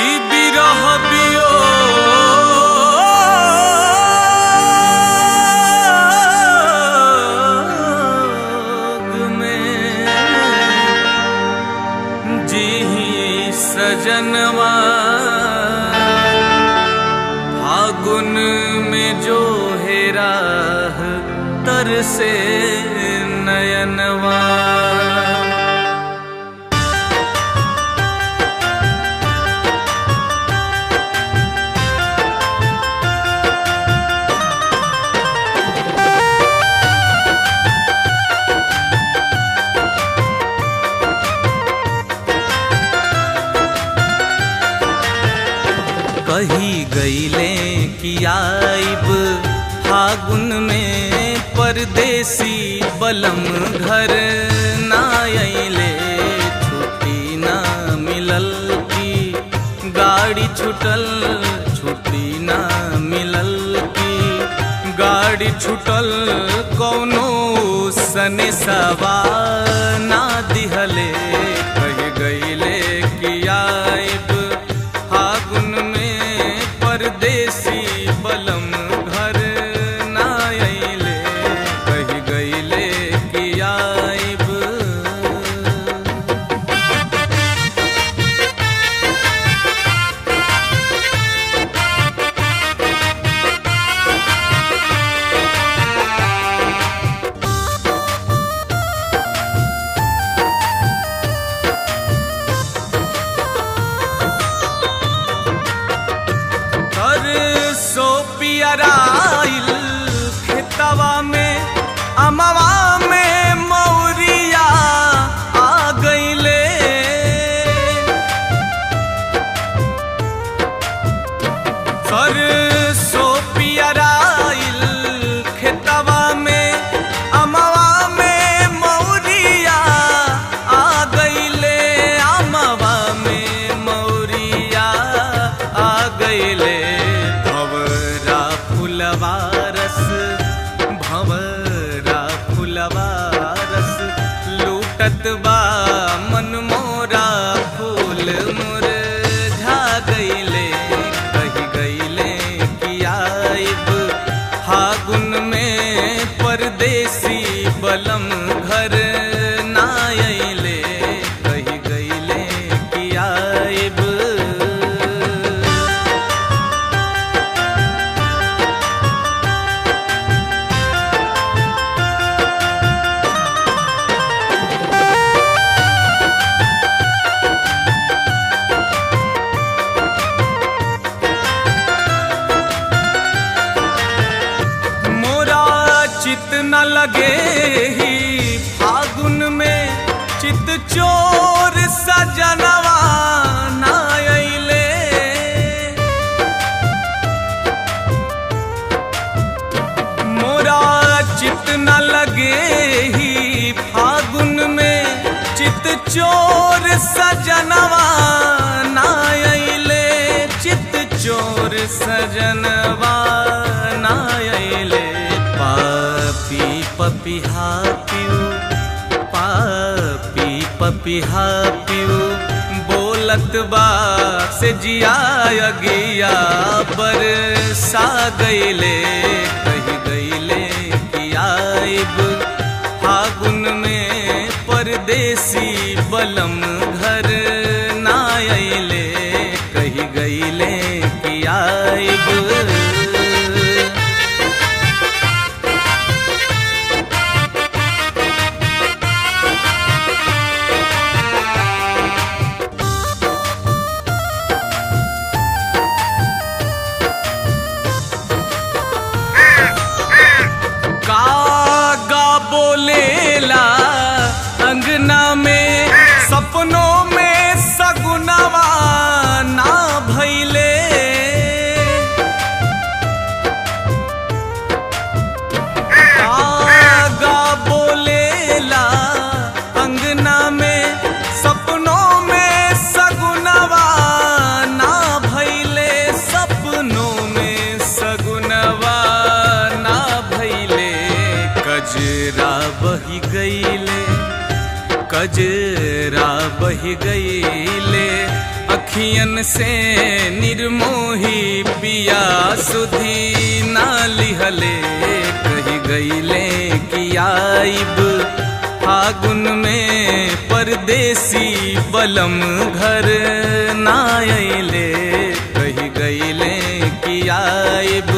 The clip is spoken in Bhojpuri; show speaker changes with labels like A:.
A: ई बिरह वियोग में जीही सजनवा फागुन में जो हेरा तरसे नयनवा। कही गईले कि आइब फागुन में परदेसी बलम घर ना अइले। छुट्टी ना मिलल की गाड़ी छूटल, छुट्टी ना मिलल की गाड़ी छूटल। कौनो सने सवा ना दिहले। कही गईले कि आइब फागुन में परदेसी बलम घर ना अइले। कही गईले कि आइब। पियराइल खेतवा में अमवा में मौरिया आ गईले। सरसों पियराइल खेतवा में अमवा में मौरिया आ गईले। अमवा में मौरिया आ गईले। भंवरा फुलवा रस लूटत बा मन मोरा फूल मुरझा गईले। कही गईले कि आइब फागुन में परदेसी बलम घर ना अइले। कही गईले कि आइब। चित न लगे ही फागुन में चित चोर सजनवा ना अइले। मोरा चित न लगे ही फागुन में चित चोर सजनवा ना अइले। चित चोर सजनवा ना अइले। पापी पपिहा पियू, पापी पपिहा पियू बोलत बा से जिया अगिया बरसा गईले। कही गईले कि आइब फागुन में परदेसी बलम घर ना अइले। कही गईले कि आइब। बोलेला अंगना में सपनों में सगुनवा ना भइले। आगा बोलेला अंगना में सपनों में सगुनवा ना भइले। सपनों में सगुनवा ना भइले। कजरा बही गईले, कजरा बही गईले। अखियन से निर्मोही पिया सुधी ना लिहले कही गईले कि आइब फागुन में परदेसी बलम घर ना अइले कही गईले कि आइब